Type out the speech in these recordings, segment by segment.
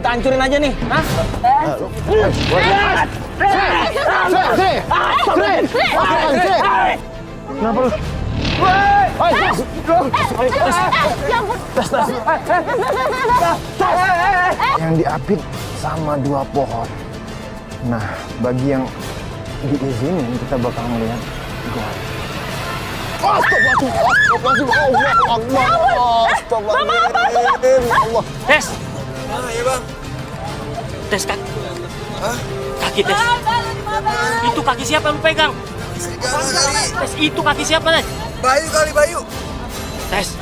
kita hancurin aja nih. Hah? Kenapa lu? Yang diapit sama 2 pohon. Nah, bagi yang diizinin kita bakal melihat gua. Allah. Tes. Iya bang. Tes kaki. Hah? Kaki tes. Itu kaki siapa lu pegang? Serigala kali. Tes itu kaki siapa tes? Bayu kali Bayu. Tes.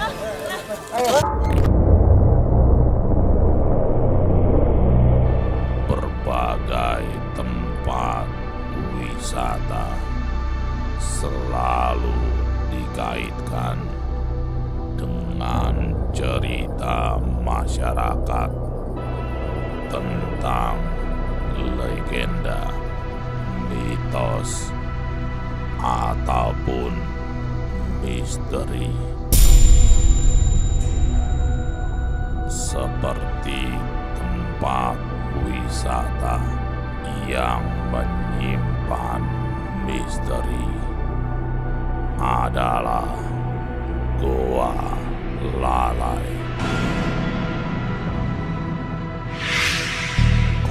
Berbagai tempat wisata selalu dikaitkan dengan cerita masyarakat tentang legenda, mitos, ataupun misteri. Seperti tempat wisata yang menyimpan misteri adalah Goa Lalai.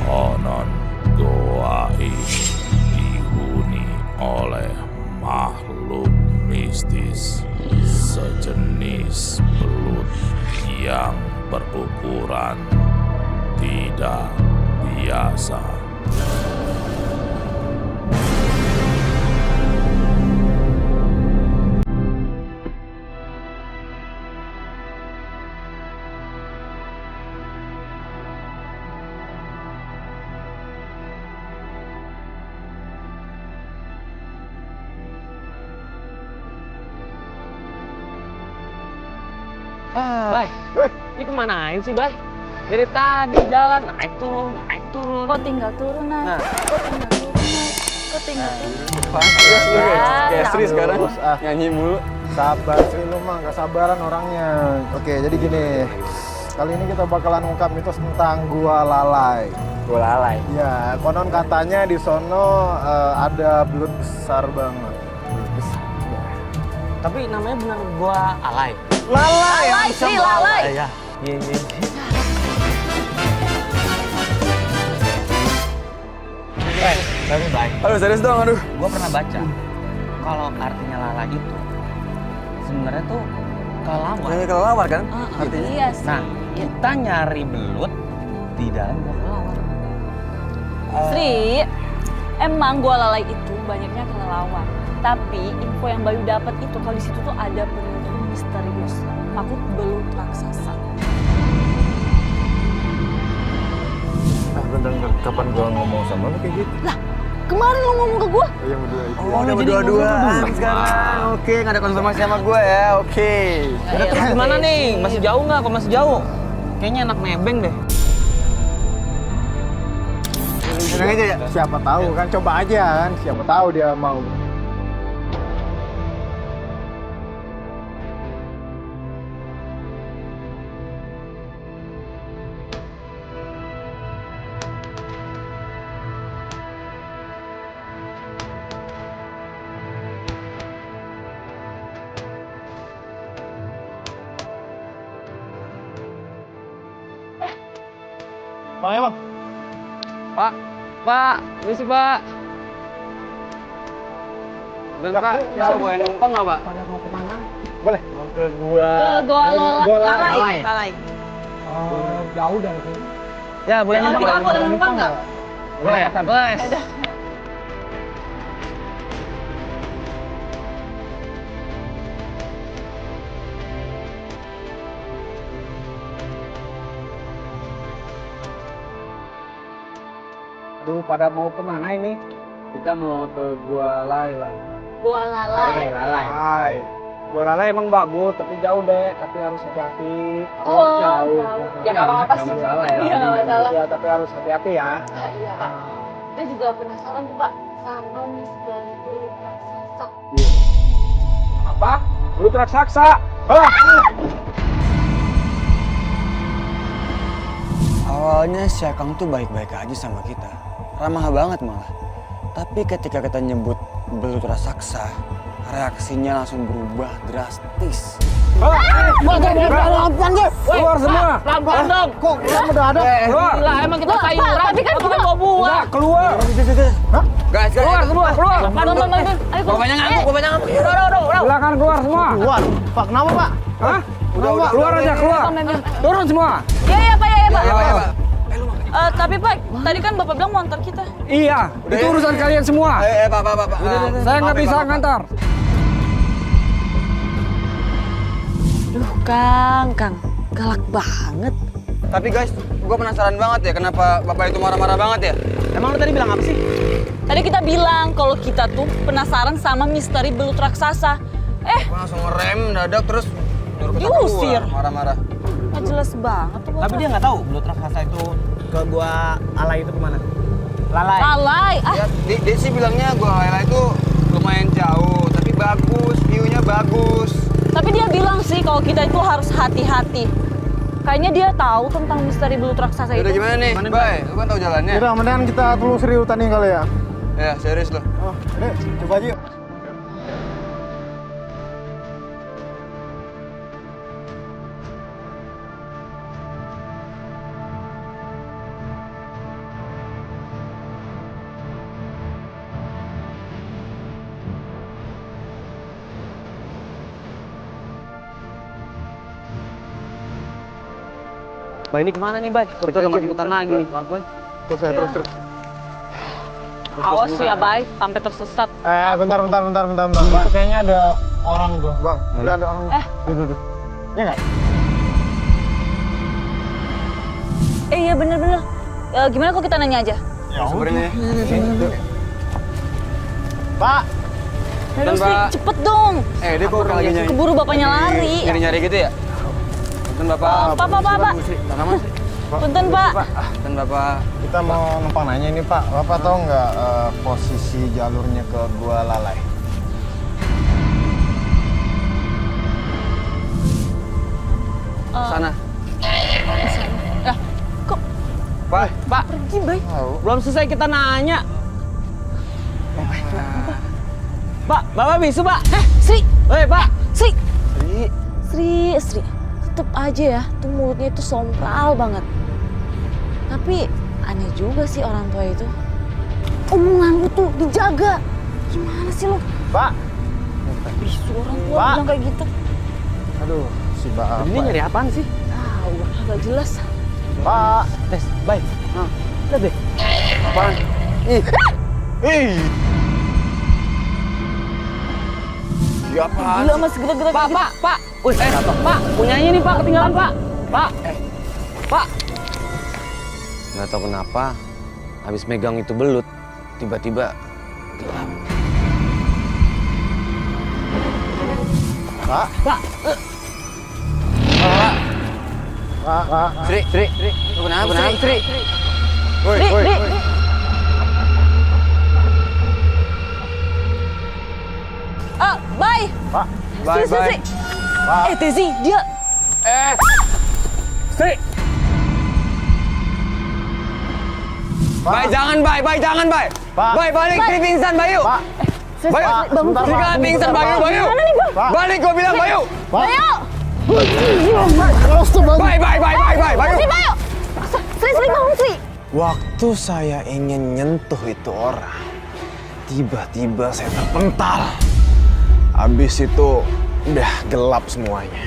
Konon goa ini dihuni oleh makhluk mistis sejenis belut yang berukuran tidak biasa. Bay, ini kemanain sih, Bay? Dari tadi jalan, naik turun, naik turun. Kok tinggal turun naik? Nah. Kok tinggal turun naik? Kok tinggal turun? Serius lu guys. Kayak Ya, Sri sekarang terus, ah. nyanyi mulu. Sabar Sri, lu mah gak sabaran orangnya. Oke, jadi gini. Kali ini kita bakalan ungkap mitos tentang Gua Lalai. Gua lalai. Ya, konon katanya di sono ada belut besar banget. Belut besar. Ya. Tapi namanya benar gua Alay. Lalai, Lalai, Sri, lalai. Ya. Iya, iya. Tapi Bay, Aduh serius dong, aduh. gua pernah baca kalau artinya lalai itu sebenarnya tuh kelelawar. Nyanyi kelelawar kan? Artinya. Iya sih. Nah, kita nyari belut di dalam gua kelelawar. Sri, emang gua lalai itu banyaknya kelelawar. Tapi info yang Bayu dapat itu kalau di situ tuh ada penghuni misterius, makhluk belut raksasa. Bentar, kapan gua ngomong sama lu kayak gitu? Kemarin lo ngomong ke gua, Yang berdua itu. Oh, udah berdua-duaan sekarang. Oke, nggak ada konfirmasi sama gue ya. Oke. Udah terus gimana nih? Masih jauh nggak? Kok masih jauh? Kayaknya enak nebeng deh. Tenang aja ya. Siapa tahu kan, coba aja kan. Siapa tahu dia mau. Bang, ya bang. Pak, ini sih Pak. Bentar Pak, bisa boleh numpang nggak Pak? Pada mau kemana? Boleh. Ke gua. ke gua Gua lalai. Lalai. Jauh dari sini. Ya, boleh numpang. Kamu ada numpang nggak? Boleh, boleh. Aduh, pada mau kemana ini? Kita mau ke Gua Lalai. Gua lalai. Lalai. Gua Lalai emang bagus, tapi jauh deh. Tapi harus hati-hati. Oh, jauh. tahu. Ya, nggak apa-apa sih. Iya, nggak masalah. Ya, tapi harus hati-hati ya. Iya. Dia juga penasaran tuh Pak sama misteri belut raksasa. Apa? Belut raksasa. Hah? Oh Awalnya si Akang tuh baik-baik aja sama kita. Ramah banget malah. Tapi ketika kita nyebut belut raksasa, reaksinya langsung berubah drastis. Keluar semua. Pelan-pelan dong. Kok kamu udah ada? Keluar. Lah emang kita sayuran. Tapi kan kita bawa buah. Keluar. Guys, Keluar semua. Keluar. Ayo, Bapaknya ngamuk, bapaknya ngamuk. Silakan keluar semua. Keluar. Pak, kenapa Pak? Hah? Udah. Keluar aja, keluar. Turun semua. Iya Pak, ya Pak. Iya, Pak. Tapi Pak, tadi kan Bapak bilang mau antar kita. Iya. Itu urusan kalian semua. Pak. Saya nggak bisa ngantar. Duh, Kang, galak banget. Tapi guys, gue penasaran banget ya kenapa bapak itu marah-marah banget ya? Emang lu tadi bilang apa sih? Tadi kita bilang kalau kita tuh penasaran sama misteri belut raksasa. Gue langsung ngerem, dadak terus nyuruh kita Diusir. keluar, marah-marah. Nggak jelas banget tuh Bapak. Tapi dia nggak tahu belut raksasa itu ke gua Alay itu kemana? Lalai. Lalai. Ya, dia sih bilangnya gua Laila itu lumayan jauh, tapi bagus, view-nya bagus. Tapi dia bilang sih kalau kita itu harus hati-hati. Kayaknya dia tahu tentang misteri belut raksasa Udah itu. gimana nih? Bay, lu kan tahu jalannya. Udah, mendingan kita telusuri hutan ini kali ya. Ya, serius lo. Oh, deh, coba aja yuk. Bah ini kemana nih, Bay? Kita udah ikutan lagi nih. Terus saya terus. Awas ya, Bay, sampai tersesat. Bentar. Bang, kayaknya ada orang gua. Bang, ada orang. Duduk. Ya nggak? Iya bener-bener. Gimana kalau kita nanya aja? Ya Sebenarnya. Pak, Ayo Pak. sih, cepet dong. Dia kok lagi nyari. Keburu bapaknya lari. Nyari gitu ya? Punten Bapak. Pak. Mana Mas? Punten, Pak. Punten Bapak. kita mau numpang nanya ini Pak. Bapak tahu nggak posisi jalurnya ke Gua Lalai? Sana. Ya, kok Pak. pergi, Bay? Belum selesai kita nanya. Pak, Bapak bisu, Pak. Sri, Hei, Pak. Sri. Tetep aja ya, tuh mulutnya itu sompral banget. Tapi aneh juga sih orang tua itu. Omongan lu tuh dijaga. Gimana sih lu? Pak, Bisu orang tua Pak. bilang kayak gitu. aduh, si Bapak. Ini nyari apaan sih? Tahu, agak jelas. Pak, Tes, Bay. Lihat deh. Apaan? Ya apaan? Gila mas, gerak-gerak Pak, gitu. Pak. Wih, Pak, punyanya nih, Pak, ketinggalan, Pak. Pak. Nggak tahu kenapa, habis megang itu belut, tiba-tiba gelap. Pak. Sri. Lu kenapa? Sri. Woi. Bye. Pak. Sri. Pak. Tezi, dia. Sri. Bay, jangan, Bay. Pak. Bay, balik. Sri pingsan, Bayu. Pak. Sri, Bayu, bangun. sebentar, Sri Pak. kan pingsan, Bayu. Mana nih, Bang? Pak. Balik, gua bilang, Bayu. Bayu. Bay. Bayu. Sri, Bayu. Sri, bangun, Sri. Waktu saya ingin nyentuh itu orang, tiba-tiba saya terpental. Habis itu udah gelap semuanya.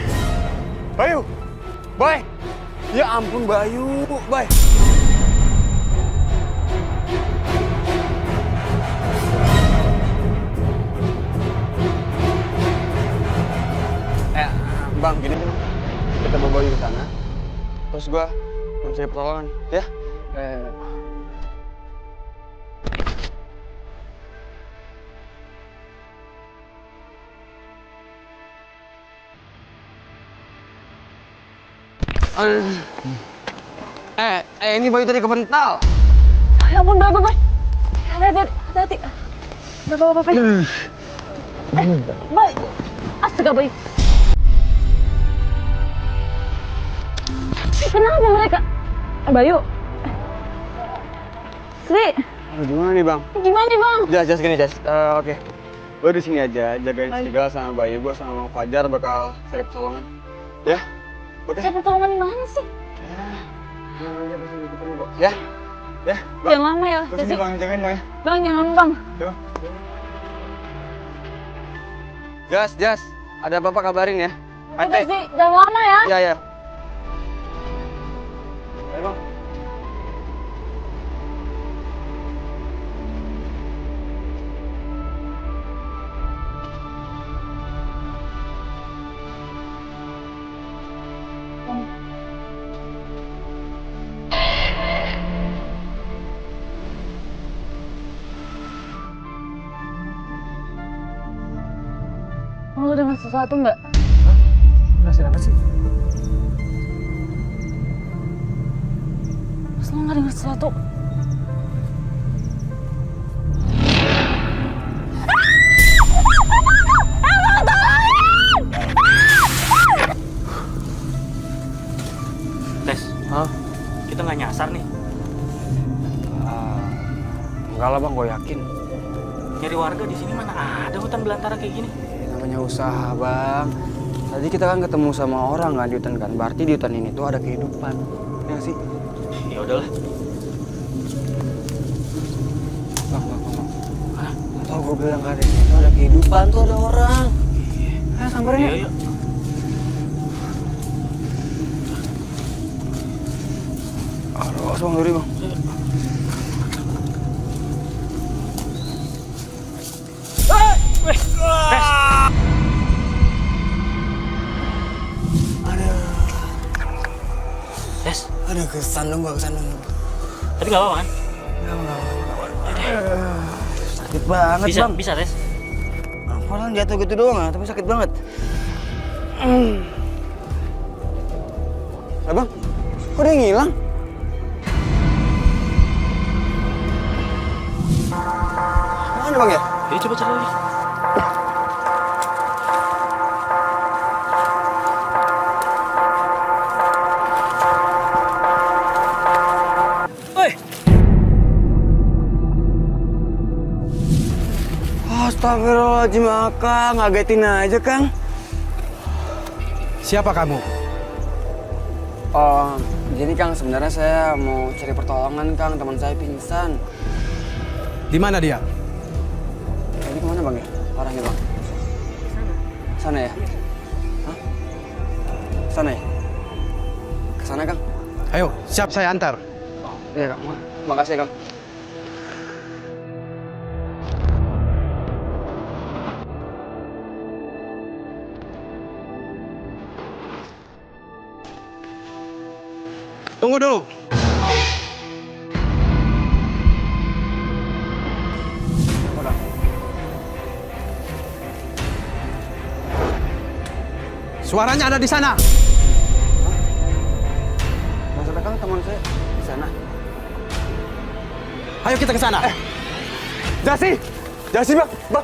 Bayu. Bay. Ya ampun, Bayu. Bay. Bang, gini deh. Kita bawa Bayu ke sana. Terus gua mencari pertolongan, ya? Ini Bayu tadi kepental. Ya ampun, Bay. Hati-hati. Bapak. Bay. Astaga, Bay. Kenapa mereka? Bayu, Sri, Gimana nih bang? gimana nih bang? Jas gini Jas. Oke. Gue di sini aja jagain Serigala sama bayi gue sama Bang Fajar bakal cari pertolongan. Ya? Oke. Saya pertolongan di mana sih? Ya? Ya? Bang. Jangan lama ya, Terus ini bang jagain bang ya. Bang, jangan bang. Coba. Jas. Ada apa-apa kabarin ya. Udah sih, jangan lama ya. Ya. Ayo bang. Lo dengar sesuatu nggak? Nasihat apa sih? Mas, lo nggak dengar sesuatu? Tes, kita nggak nyasar nih. Enggak lah bang, gue yakin. Nyari warga di sini mana ada hutan belantara kayak gini? Namanya usaha bang. Tadi kita kan ketemu sama orang kan di hutan kan. Berarti di hutan ini tuh ada kehidupan. Ya nggak sih? Ya udahlah. Bang. Nggak tahu gue bilang kan itu ada kehidupan tuh ada orang. Ayo samperin ya. Yuk. Aduh, bang Duri bang. Tes, Aduh, kesandung gua. tapi nggak apa-apa kan? Sakit banget bang. Bisa Tes. Orang jatuh gitu doang ya, tapi sakit banget. Lah bang, kok dia ngilang? Mana bang ya? Yuk coba cari lagi. Astagfirullahaladzim, Kang. Ngagetin aja, Kang. Siapa kamu? Oh, jadi Kang, sebenarnya saya mau cari pertolongan, Kang. Teman saya pingsan. Di mana dia? Ini kemana, Bang, ya? Arahnya, Bang? Sana ya? Hah? Sana ya? Kesana, Kang? Ayo, siap saya antar. Iya, Kang. Makasih, Kang. Tunggu dulu. Suaranya ada di sana. Maksudnya Kang, teman saya di sana. Ayo kita ke sana. Jasi, Bang.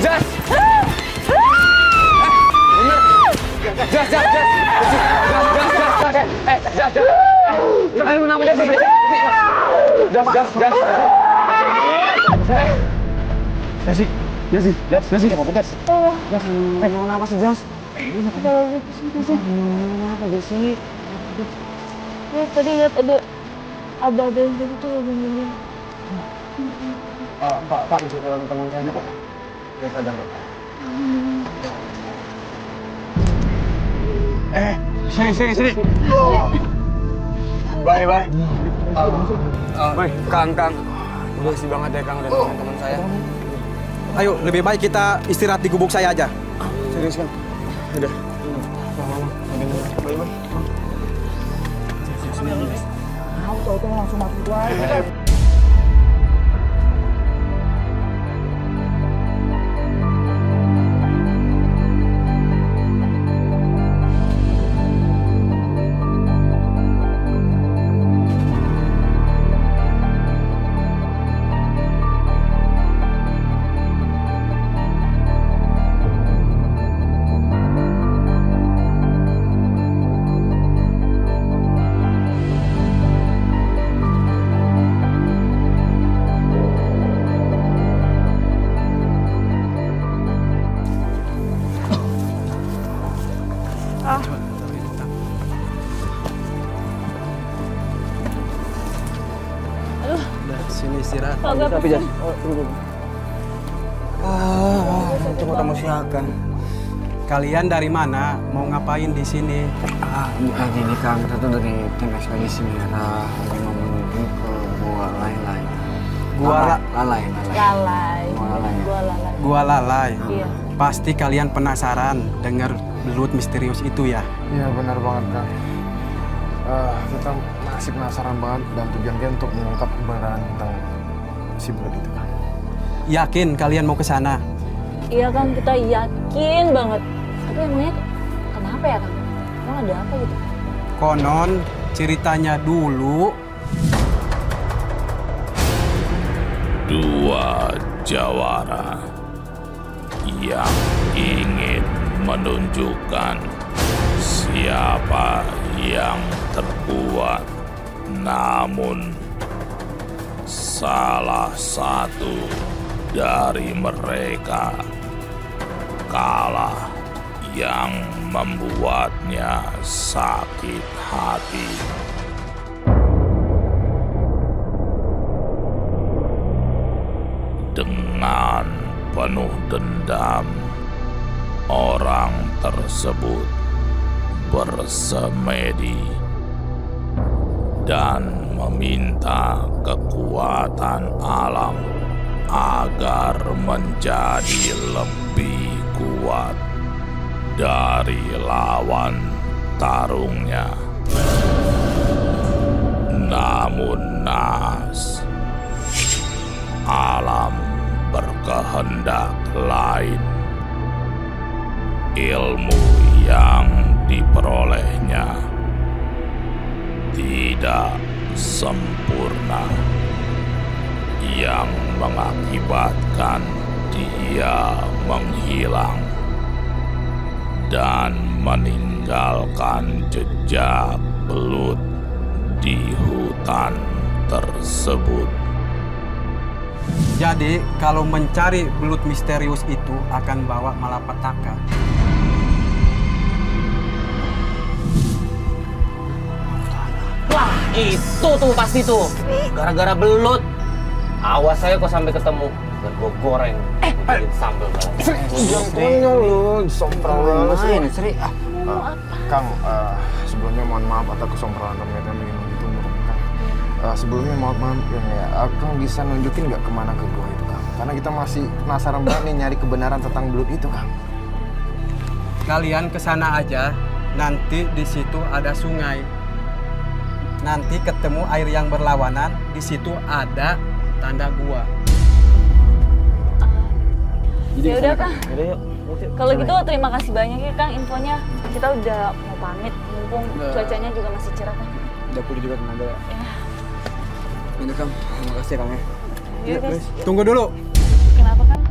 Jas. Jas. Ayo nama Jas. Jasi. Apa Jas? Mau nama sih Jas? Kenapa Jasi? Tadi lihat ada yang gitu begini. Pak, bisa tolong teman saya, Pak. Dia sadar, Pak. Sini. Bye. Kang. Makasih banget ya, Kang, dan teman-teman saya. Ayo, lebih baik kita istirahat di gubuk saya aja. Serius, Kang. Udah. Bye. Tahu langsung mati gua. agak pusing. Coba kamu siakan. Kalian dari mana? Mau ngapain di sini? Gini Kang, kita tuh dari tim ekspedisi merah lagi mau menuju ke Gua Lalai. Lalai. Gua Lalai. Iya. Pasti kalian penasaran dengar belut misterius itu ya? Iya benar banget Kang. Kita masih penasaran banget dan tujuan kita untuk mengungkap kebenaran tentang si belut itu Kang. Yakin kalian mau ke sana? Iya Kang, kita yakin banget. Tapi emangnya kenapa ya Kang? Emang ada apa gitu? Konon ceritanya dulu dua jawara yang ingin menunjukkan siapa yang terkuat, namun salah satu dari mereka kalah, yang membuatnya sakit hati. Dengan penuh dendam, orang tersebut bersemedi dan meminta kekuatan alam agar menjadi lebih kuat dari lawan tarungnya. Namun naas, alam berkehendak lain. Ilmu yang diperolehnya tidak sempurna, yang mengakibatkan dia menghilang dan meninggalkan jejak belut di hutan tersebut. Jadi, kalau mencari belut misterius itu akan bawa malapetaka. Wah, itu tuh pasti tuh. Gara-gara belut. Awas saya kok sampai ketemu. Dan gue goreng. Bikin sambal banget. Jangan lu, sompral banget Sri. Kang, sebelumnya mohon maaf atas kesompalan kami yang ingin itu Kang. Sebelumnya maaf ya, Kang bisa nunjukin nggak kemana ke gua itu Kang? Karena kita masih penasaran banget nih nyari kebenaran tentang belut itu Kang. Kalian ke sana aja, nanti di situ ada sungai. Nanti ketemu air yang berlawanan, di situ ada tanda gua. Ya udah Kang. Kalau gitu terima kasih banyak ya Kang infonya. Kita udah mau pamit, mumpung cuacanya juga masih cerah kan. Udah pulih juga tenaga. Ya. Ini Kang, terima kasih Kang ya. Iya guys. Tunggu dulu. Kenapa Kang?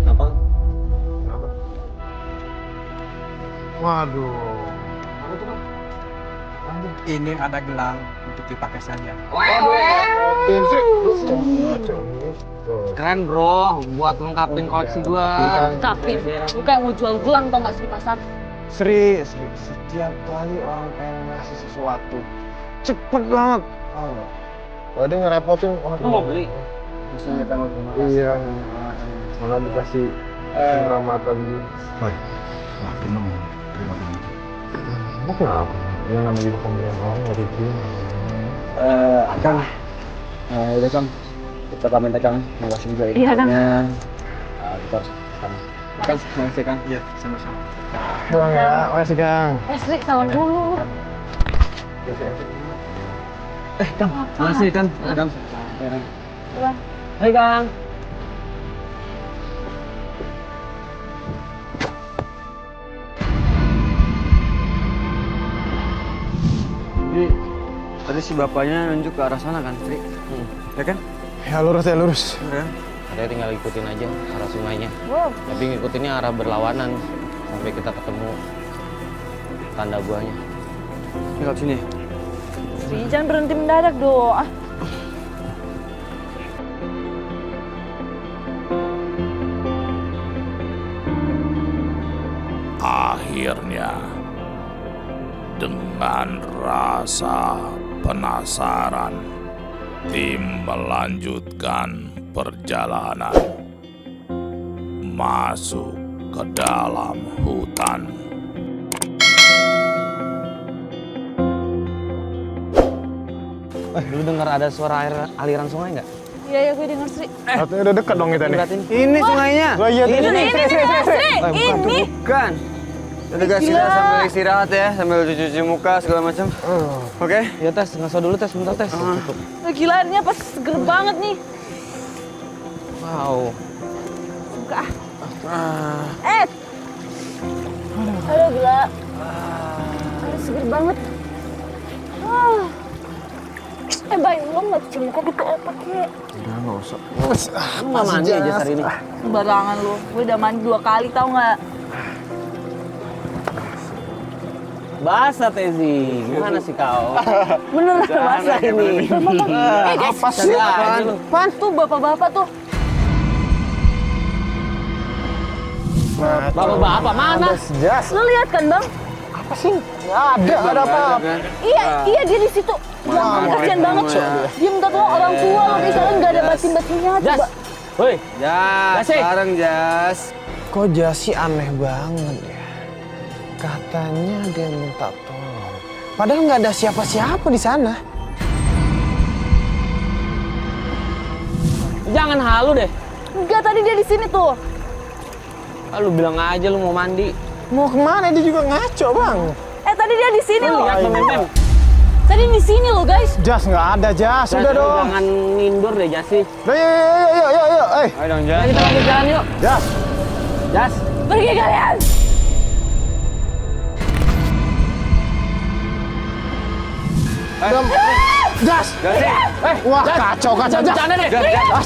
Apa? Waduh. Ini ada gelang untuk dipakai saja. Keren bro, buat lengkapin koleksi gua. Tapi lu kayak mau jual gelang tau gak sih di pasar? Sri, setiap kali orang pengen ngasih sesuatu cepet banget. Kalau dia ngerepotin, Lu mau beli? iya, malah dikasih penyelamatan gitu. Maafin dong, terima kasih. Mau kenapa? Yang namanya juga pembelian orang nggak dikirim. Kang, udah Kang, kita pamit ya Kang. Terima kasih juga Iya, Kang. Kita harus sama. Kang, terima kasih Kang. Iya, sama-sama. Bang ya, makasih Kang. Sri, salam dulu. Kang, makasih Kang. Kang. Pulang. Hai Kang. Jadi, tadi si bapaknya nunjuk ke arah sana kan, Tri? Ya kan? Ya lurus ya lurus. Bener kan? Katanya tinggal ikutin aja arah sungainya. Wow. Tapi ngikutinnya arah berlawanan sampai kita ketemu tanda guanya. Tinggal sini. Sri, jangan berhenti mendadak dong. Akhirnya, dengan rasa penasaran, tim melanjutkan perjalanan masuk ke dalam hutan. Lu dengar ada suara air aliran sungai nggak? Iya, gue denger Sri. Katanya udah dekat dong kita nih. Ini sungainya. Oh iya, Ini, Sri. Ini. Bukan. Udah kasih sambil istirahat ya, sambil cuci muka segala macam. Oke? Ya tes, ngaso dulu tes, bentar tes. Gila, ini apa seger banget nih. Wow. Buka. Aduh, gila. Aduh, seger banget. Bay, lo nggak cuci muka gitu apa kek? Udah nggak usah. Lu nggak mandi aja hari ini? Sembarangan lu. Gue udah mandi 2 kali, tau nggak? Basah Tezi, gimana sih kau? Beneran basah ini. Apa sih? Pan tuh bapak-bapak tuh. Bapak-bapak mana? Jas. Lu lihat kan, Bang? Apa sih? Nggak ada apa-apa. Iya dia di situ. Wah, kasihan banget. Dia minta tolong orang tua loh, misalnya nggak ada batin-batinnya. Coba. Woi, Jas, Jasi. sekarang Jas. Kok Jasi aneh banget ya? Katanya dia minta tolong. Padahal nggak ada siapa-siapa di sana. jangan halu deh. Enggak, tadi dia di sini tuh. Lu bilang aja lu mau mandi. Mau kemana? Dia juga ngaco, Bang. Tadi dia di sini loh. Lihat Mem. Tadi di sini loh, guys. Jas nggak ada, Jas. Udah dong. Jangan nindur deh, Jasi. Udah, yuk. Ayo dong, Jas. Kita lanjut jalan yuk. Jas. Jas. Pergi kalian. Jas. Jasi. Wah, kacau. Jas. Bercanda deh.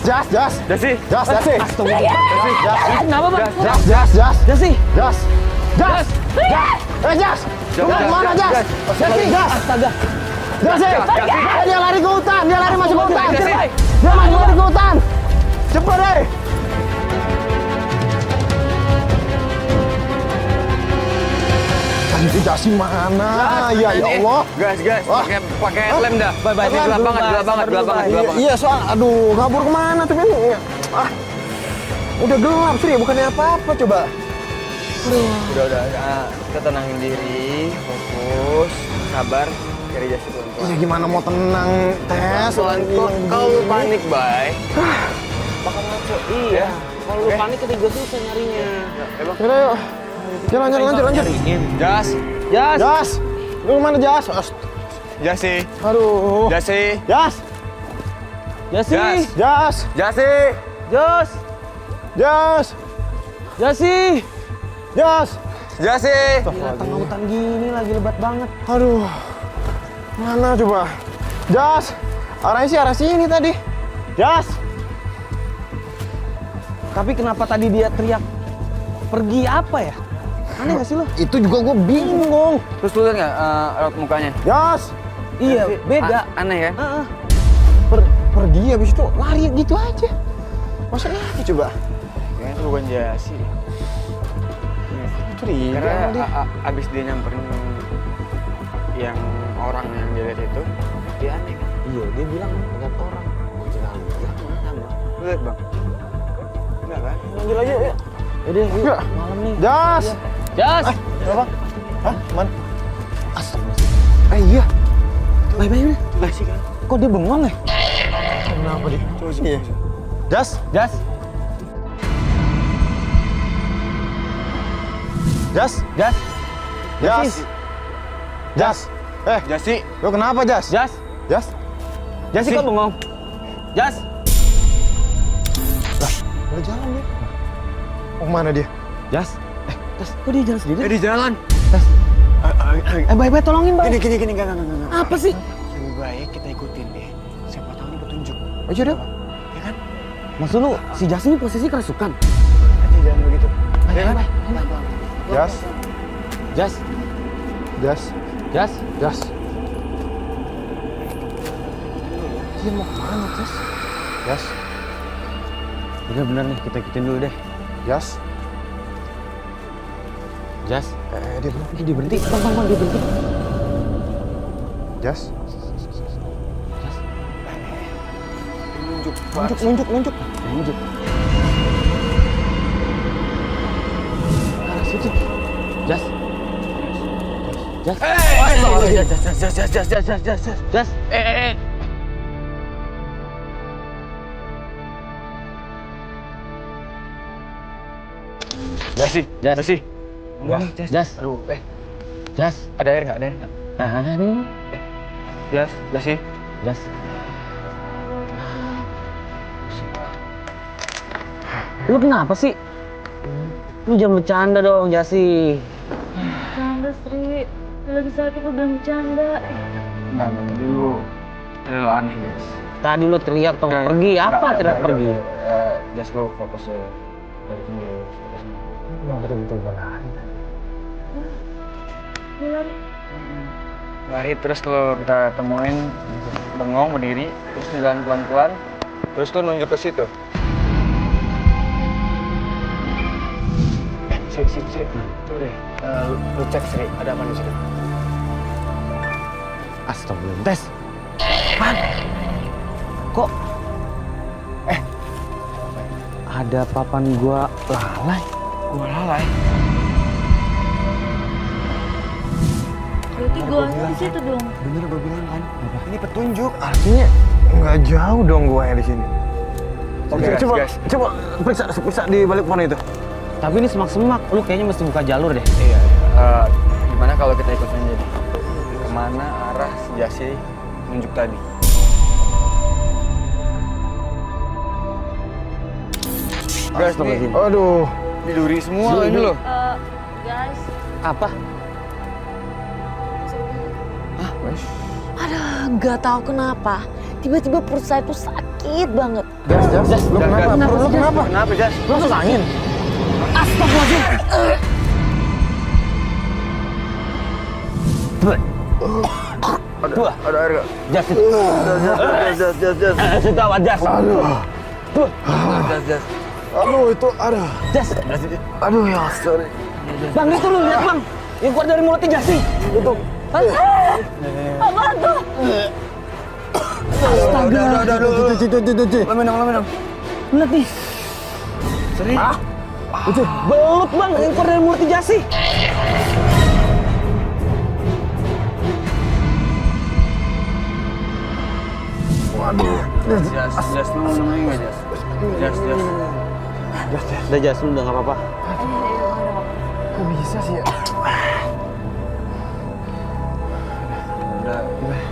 Jas. Jasi. Jas. Kenapa, Bang? Jas. Jasi. Jas. Jas. Lu mau kemana, Jas? Jas. Astaga. Jas. Dia lari ke hutan. Dia lari masuk ke hutan. Jasi. Dia masuk lari ke hutan. Cepet deh. Itu Jasi mana? Ya Allah. Gas. Pakai lem dah. Bye. Ini gelap banget. Iya, soal aduh, kabur kemana tuh kan? Udah gelap sih, bukannya apa-apa coba. Udah. Kita tenangin diri, fokus, sabar, cari Jasi pelan-pelan. Ya gimana mau tenang, Tes? Kau panik, Bay. Bakal ngaco. Iya. Kalau lu panik ketiga susah nyarinya. Yaudah, yuk. Jalan. Jas. Jas. Lu kemana, Jas? Jasi. Aduh. Jasi. Jas. Jasi. Jas. Jasi. Jos. Jas. Jasi. Jas. Jasi. Gila, tengah hutan gini lagi lebat banget. Aduh. Mana coba? Jas. Arah sini tadi. Jas. Tapi kenapa tadi dia teriak pergi apa ya? Aneh gak sih lo? Itu juga gue bingung. Terus lu liat nggak raut mukanya? Jas. Iya, beda. Aneh kan? Pergi habis itu lari gitu aja. Maksudnya apa coba? Kayaknya itu bukan Jasi. Curiga Karena sama dia. abis dia nyamperin yang orang yang dia lihat itu, dia aneh kan? Iya, dia bilang lihat orang. Sama. Lu liat, Bang? Enggak kan? Lanjut aja, yuk. Udah, yuk. Enggak. Malam nih. Jas. Jas. Apa? Hah? Man? Astagfirullah. Iya. Bye. Jasi kan? Kok dia bengong ya? Kenapa dia? Coba sini ya. Jas. Jas. Jasi. Lu kenapa, Jas? Jas. Jasi kok bengong? Jas. Udah jalan dia. Mau kemana dia? Jas. Jas, kok dia jalan sendiri? Di jalan. Bye, tolongin, Bang. Gini, enggak. Apa sih? Lebih baik kita ikutin deh. Siapa tahu ini petunjuk. Oh, iya deh. Ya kan? Maksud lu, si Jas ini posisi kerasukan? Aja jangan begitu. Ya kan? Jas. Dia mau kemana, Jas? Jas. Bener nih, kita ikutin dulu deh. Jas. Jas. Dia berhenti. Bang, dia berhenti. Jas. Nunjuk. Situ. Jas. Jas. Jas. Aduh, Jas. ada air nggak? Ada air nggak? Jas sih. Jas. Lu kenapa sih? Lu jangan bercanda dong, Jasi. Bercanda, Sri. Lagi sakit lu bilang bercanda. Nggak dulu. Lu aneh, Jas. Tadi lu teriak tong pergi, apa teriak pergi? Jas lu fokus dari sini. Betul-betul berlari. Lari terus lo kita temuin bengong berdiri terus jalan pelan-pelan terus lo nunjuk ke situ. Sip. Tuh deh, lu cek Sri, ada apa di situ? Astagfirullah. Tes. Kok? Ada papan gua lalai. Gua lalai. Berarti gua di situ dong. Bener gue bilang kan. Ini petunjuk. Artinya nggak jauh dong gua di sini. Oke, Coba periksa di balik pohon itu. Tapi ini semak-semak, lu kayaknya mesti buka jalur deh. Iya. Gimana kalau kita ikut aja nih? Kemana arah si Jasi nunjuk tadi? Guys, nih, Aduh. diduri semua ini loh. Guys. Apa? Aduh, gak tahu kenapa. Tiba-tiba perut saya tuh sakit banget. Jas, lu kenapa? Perut lu kenapa? Kenapa, Jas? Lu masuk angin? Astagfirullahaladzim. Ada air gak? Jas. Sudah, Jas. Jas. Aduh, itu ada. Jas. Aduh, ya sorry. Bang, itu lu lihat, Bang. Yang keluar dari mulutnya Jasi. Itu. Apaan tuh? Astaga. Udah. Lo minum. Lihat nih. Seri. Belut, Bang, yang keluar dari mulutnya Jasi. Waduh. Jas, lu nemenin nggak, Jas? Jas. Udah Jas, udah nggak apa-apa. Kok bisa sih ya?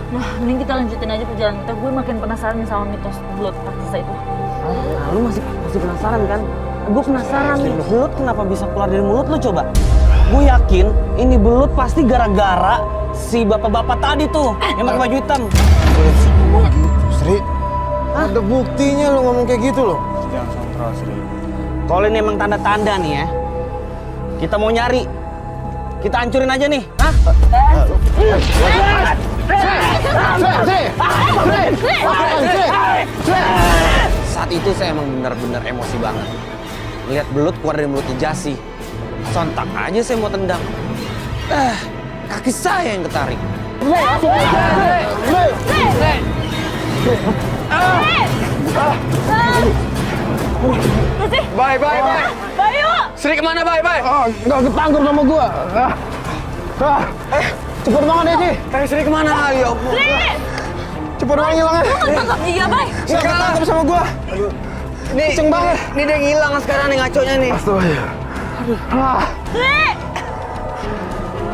Nah, mending kita lanjutin aja perjalanan kita. Gue makin penasaran nih sama mitos belut raksasa itu. Nah, lu masih penasaran kan? Gue penasaran nih, belut kenapa bisa keluar dari mulut lu coba? Gue yakin ini belut pasti gara-gara si bapak-bapak tadi tuh yang pakai baju hitam. Sri, ada buktinya lu ngomong kayak gitu loh. Jangan kontrol, Sri. Kalau ini emang tanda-tanda nih ya, kita mau nyari, kita hancurin aja nih, hah? Saat itu saya emang benar-benar emosi banget. Lihat belut keluar dari mulutnya Jasi, sontak aja saya mau tendang. Kaki saya yang ketarik. Bye. Bayu! Sri kemana, bye? Nggak ketangkep sama gua. Cepet banget ya, Ci. Sri kemana? Ya ampun. Cepet banget ngilangnya. Tangkap dia, Bay! Nggak ketangkep sama gua. Ini Kenceng banget. Ini dia ngilang sekarang nih ngaconya nih. Astaga.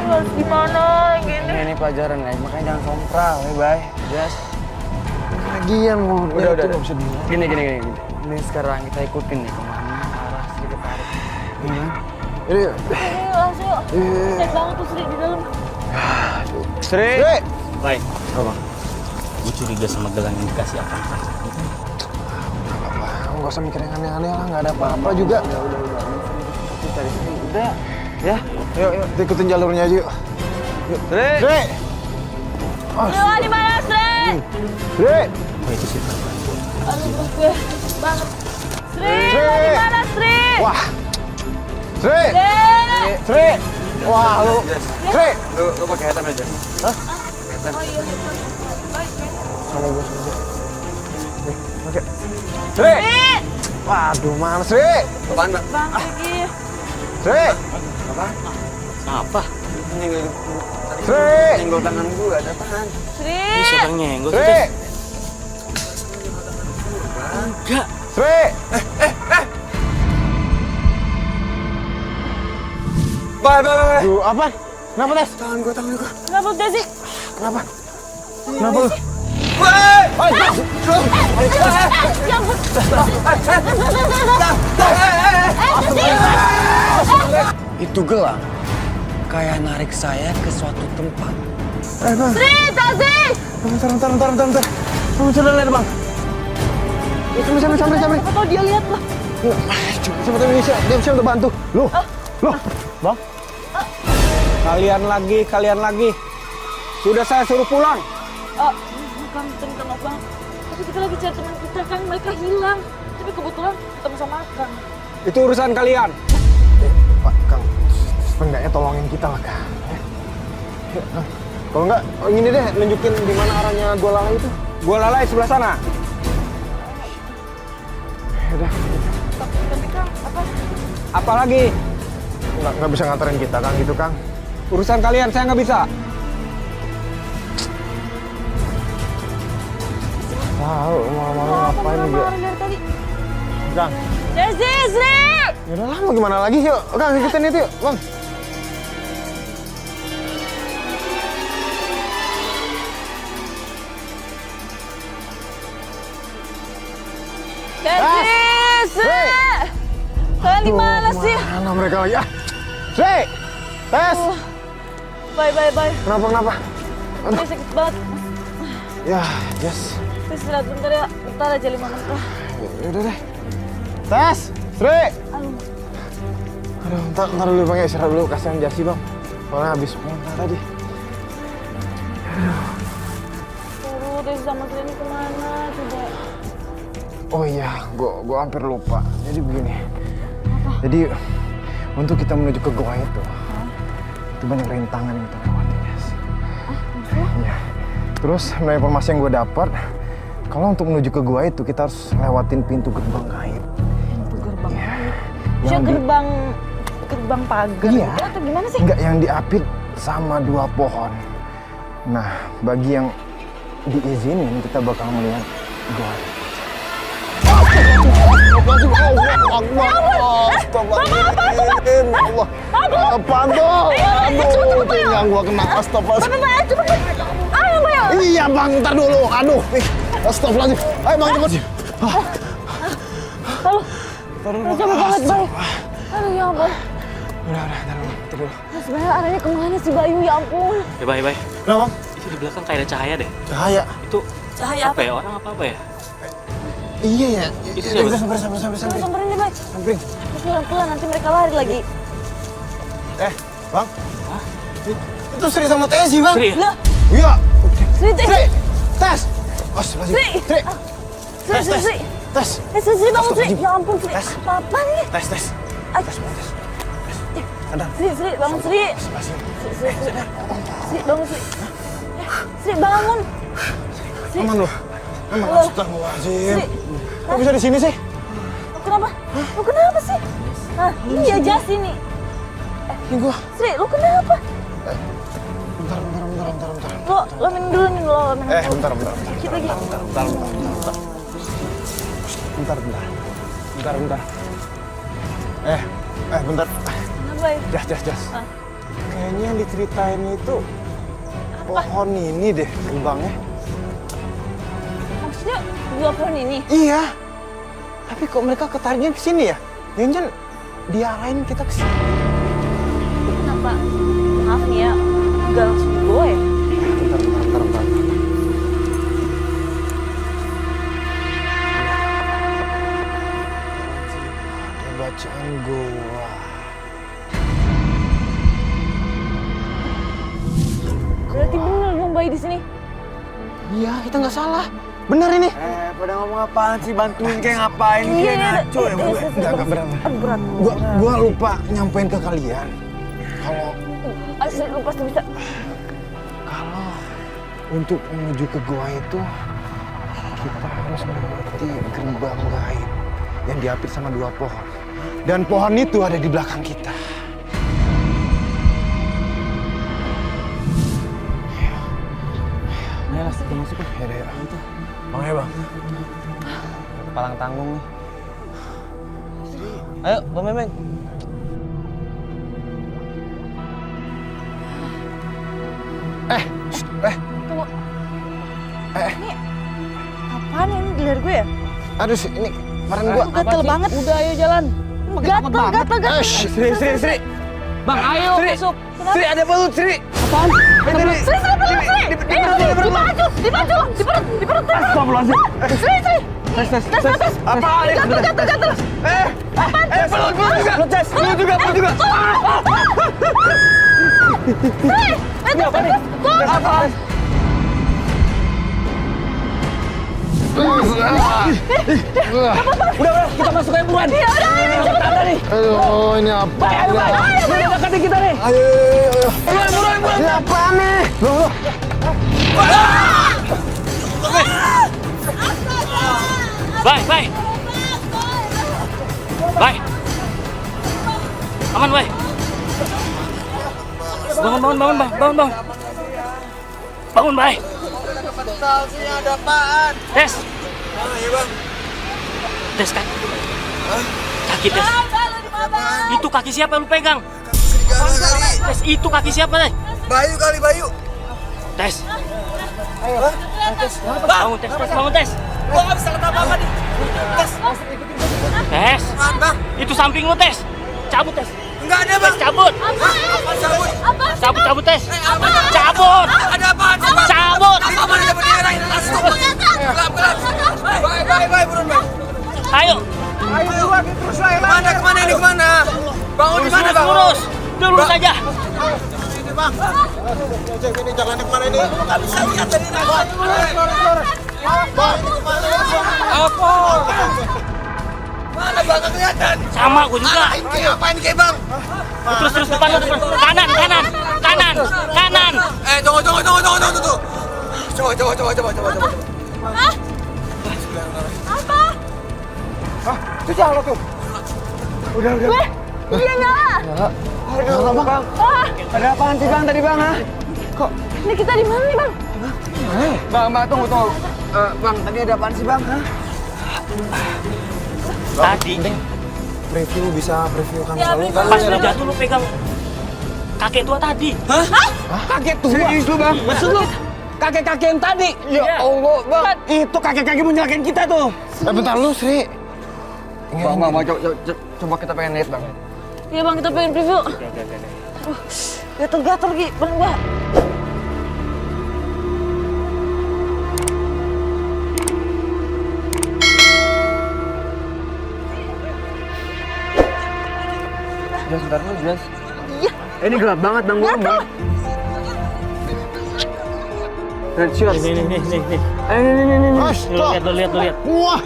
Harus gimana gini? Ini pelajaran ya, makanya jangan sompral, bye. Jas. Lagian mau Udah. nggak bisa bilang. Gini. Ini sekarang kita ikutin nih kemana arah Sri ketarik. Ini. Langsung yuk. Cek banget tuh Sri di dalam. Sri. Baik. Gue curiga sama gelang yang dikasih apa? Nggak usah mikir yang aneh-aneh lah, nggak ada apa-apa juga. Udah. Ya. Yuk, kita ikutin jalurnya aja yuk. Sri. Sri! Lu di mana, Sri? Sri! Aduh, gue banget. Sri, lu di mana, Sri? Wah! Sri! Sri! Sri! Wah, lu! Sri! Lu pakai headset aja. Oh iya, baik. Sama gue. Sri! Waduh, mana Sri? Apaan, Mbak? Bang Riki. Sri! Apa? Sri! Nyenggol tangan gue, ada apaan? Sri. Siapa yang nyenggol? Sri! Enggak. Sri! Bye. Duh, apa? Kenapa, Tes? Tangan gue. Kenapa udah sih? Kenapa? Kenapa lu? Itu gelang kayak narik saya ke suatu tempat. Bang. Sri, Tazi. Bentar. Coba lihat, Bang. Sampai. Siapa tahu dia lihat lah. Coba dia bisa untuk bantu. Loh, Bang. Kalian lagi. Sudah saya suruh pulang. Bukan Kang Bang. Tapi kita lagi cari teman kita, Kang. Mereka hilang. Tapi kebetulan ketemu sama Kang. Itu urusan kalian. Pak, Kang, setidaknya tolongin kita lah, Kang. Ya, Kang. Kalau enggak, ini deh, nunjukin di mana arahnya gua lalai itu. Gua lalai sebelah sana. Udah, Tapi Kang, Apa lagi? nggak bisa nganterin kita, Kang, gitu, Kang. Urusan kalian, saya nggak bisa. Tahu, malam-malam ngapain nih, dia? dari tadi. Kang, Sri. yaudah lah, mau gimana lagi, yuk. Kang, ikutin itu, yuk, Bang. Sri. Kalian di mana sih? Mana mereka lagi? Sri! Tes! Bye. Kenapa? Ini sakit banget. Ya, yes. Istirahat bentar ya. Bentar aja 5 menit lah. Yaudah deh. Tes! Sri! Aduh. Aduh, ntar dulu Bang ya, istirahat dulu. Kasihan Jasi, Bang. Soalnya habis muntah tadi. Aduh, Desi sama Sri ini kemana? Coba. Oh iya, gua hampir lupa. Jadi begini. Jadi, untuk kita menuju ke goa itu banyak rintangan yang kita lewati, guys. Iya. Terus, menurut informasi yang gue dapat, kalau untuk menuju ke goa itu, kita harus lewatin pintu gerbang gaib. Pintu gerbang Iya. gaib. Yang di- gerbang pagar Iya. gitu atau gimana sih? Enggak, yang diapit sama 2 pohon. Nah, bagi yang diizinin, kita bakal melihat goa. Apaan tuh? Aduh, pinggang gua kena. Astagfirullah. Iya, Bang, ntar dulu. Aduh, astagfirullahaladzim. Ayo, Bang, cepet. Coba banget, Bay. Aduh, ya ampun. Udah, ntar dulu. Nah, sebenarnya arahnya kemana sih, Bayu? Ya ampun. Bye. Kenapa, Bang? Itu di belakang kayak ada cahaya deh. Cahaya. Itu Cahaya apa ya? Orang apa ya? Iya ya. Itu siapa? Sampai. Samperin deh, Bay. Sampai. Terus pelan-pelan, nanti mereka lari lagi. Bang. Itu Sri sama Tesi, Bang. Sri. Lah, Iya. Sri, Sri. Tes. Astagfirullahaladzim. Sri. Sri. Sri. Tes. Sri, bangun, Sri. Astagfirullahaladzim. Ya ampun, Sri. Tes. Apaan nih? Tes. Ay. Sadar. Sri, bangun, Sri. Sri, bangun, Sri. Sri, bangun. Sri. Aman lu. Aman. Halo. Astagfirullahaladzim. Sri. Kok bisa di sini sih? Kenapa? Lu kenapa sih? Nah, iya jas ini. Ini gua. Sri, lu kenapa? Bentar. Lo minum dulu nih, lo minum dulu. Bentar. Dikit lagi. Bentar. Bentar. Kenapa ya? Jas. Kayaknya yang diceritain itu pohon ini deh, kembangnya. Maksudnya 2 pohon ini? Iya. Tapi kok mereka ketariknya ke sini ya? Jangan diarahin kita ke sini. Kenapa? Maaf nih ya, gak langsung gue ya? Bentar. Ada bacaan gua. Berarti bener dong bayi di sini. Iya, kita nggak salah. Bener ini. Pada ngomong apaan sih? Bantuin kayak ngapain? Kayak ngaco ya, Bu? Enggak berat. Aduh, berat. Gua lupa nyampein ke kalian. Kalau Sri, lu pasti bisa. untuk menuju ke gua itu Kita harus melewati gerbang gaib yang diapit sama 2 pohon. Dan pohon itu ada di belakang kita. Ayo Las, kita masuk. Ya udah, ya. Bang ya bang. Palang tanggung nih. Ayo, Bang Memeng. Tunggu. Ini apaan ini di leher gue ya? Aduh, ini kemarin gua. Gatel banget. Udah, ayo jalan. Gatel. Sri. Bang, ayo masuk. Sri, ada belut, Sri. Apaan? Sri, di perut. Astagfirullahaladzim. Sri. Tes. Apaan? Gatel. Belut juga. Apaan? Udah, kita masuk aja buruan. Iya, udah, cepet nih. Aduh, ini apa? Ayo, dekati kita nih. Ayo. Buruan. Ini apaan nih? Loh. Bay. Aman, Bay. Bangun, Bay. Bangun, Bay. Ada apaan? Tes. Tes, kan? Kaki, Tes. Itu kaki siapa yang lu pegang? Tes, itu kaki siapa, Tes? Bayu kali, Bayu. Tes. Bangun, Tes. Gua nggak bisa kata apa-apa nih. Tes. Itu samping lu, Tes. Cabut, Tes. Enggak ada, Bang. Cabut. Cabut, Tes. Cabut. Ada apaan? Cabut. Apa ada bendera? Gelap. Bye, burun, Bang. Ayo. Terus lah. Kemana ini? Bangun di mana, Bang? Lurus. Lurus aja. Bang. Ini jalannya kemana ini? Nggak bisa lihat dari bawah. Bang, ini kemana? Apa? Mana Bang? Nggak kelihatan. Sama gua juga. Ini apa ini kayak Bang? Terus depan lu, depan. Kanan. Tunggu. Coba. Hah? Apa? Itu jalan tuh. Udah. Dia nyala. Aduh, Bang. Ada apaan sih Bang tadi Bang? Kok? Ini kita di mana nih, Bang? Bang, tunggu. Bang, tadi ada apaan sih Bang? Tadi Bisa preview kan Ya, selalu preview. pas lu jatuh lu pegang kakek tua tadi. Kakek tua? Serius lu Bang? Maksud lu kakek-kakek yang tadi? Ya Allah Bang. Itu kakek-kakek mau nyelakain kita tuh. Bentar lu Sri. Bang, coba kita pengen lihat Bang. Iya, Bang, kita pengen preview. Aduh, gatel-gatel, Gi. Bener nggak? Bentar lu, Jas. Iya. Ini gelap banget Bang. Gatel. Headshot. Nih. Ini. Lu lihat. Wah.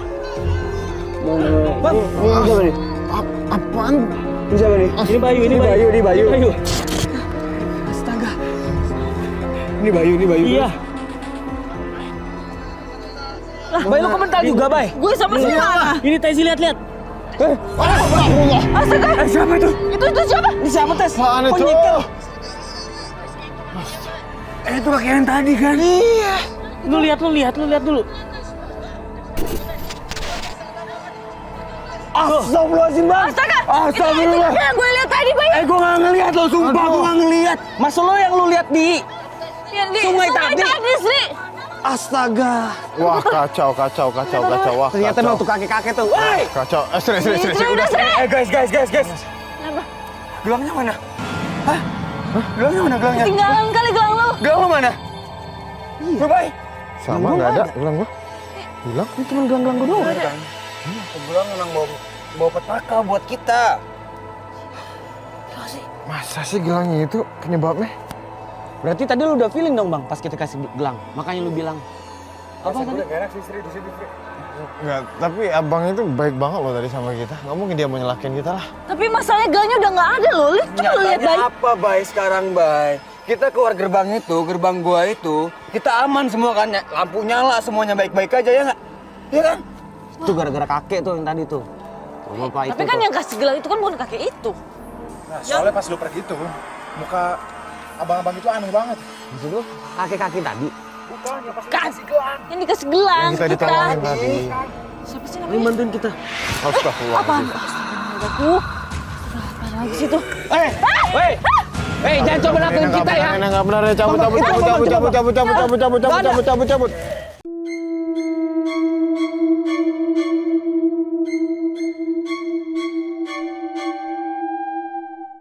Bang, apaan? Siapa nih? Ini Bayu. Astaga. Ini Bayu. Iya. Bay, lu komentar juga, Bay? Gue sama semua. Ini Tezi lihat. Astaga. Siapa itu? Itu siapa? Ini siapa, Tes? Apaan itu? Nyikel. Itu kakek yang tadi kan? Iya. Lu lihat dulu. Astagfirullahaladzim, Bang. Astaga. Astagfirullah. Itu yang gue lihat tadi, Bay. Gue nggak ngelihat lo, sumpah gue nggak ngelihat. Masa lo yang lu lihat di Yang di Sungai tadi. Sri. Astaga. Wah, kacau. Wah, Ternyata memang tuh kakek-kakek tuh. Woi. Kacau. Sri, udah. Sri. Guys. Kenapa? Gelangnya mana? Hah? Gelangnya mana gelangnya? Ketinggalan kali gelang lo. Gelang lo mana? Iya, Bay. Sama nggak ada gelang gua. Hilang. Ini cuma gelang-gelang gue doang. Gelang memang bawa petaka buat kita. Masa sih gelangnya itu penyebabnya? Berarti tadi lu udah feeling dong, Bang, pas kita kasih gelang. Makanya lu bilang. Apa tadi? Enggak, tapi abang itu baik banget loh tadi sama kita. Nggak mungkin dia mau nyelakain kita lah. Tapi masalahnya gelangnya udah nggak ada loh. Coba lu lihat, Bay. Apa, Bay, sekarang, Bay? kita keluar gerbang itu, gerbang gua itu, kita aman semua kan, lampu nyala, semuanya baik-baik aja ya nggak? Iya kan? Itu gara-gara kakek tuh yang tadi tuh. Rumah Pak Tapi itu kan tuh. yang kasih gelang itu kan bukan kakek itu. Nah, soalnya pas lu pergi tuh, muka abang-abang itu aneh banget. Maksud lu kakek-kakek tadi? Bukan, ya pas lu Kan, kasih gelang. yang dikasih gelang Kita ditolongin tadi. Siapa sih Ini namanya? bantuin kita. Astagfirullah. Apaan? Aku. Apaan lagi sih tuh? Jangan coba lakuin kita ya. Nggak benar ya, cabut.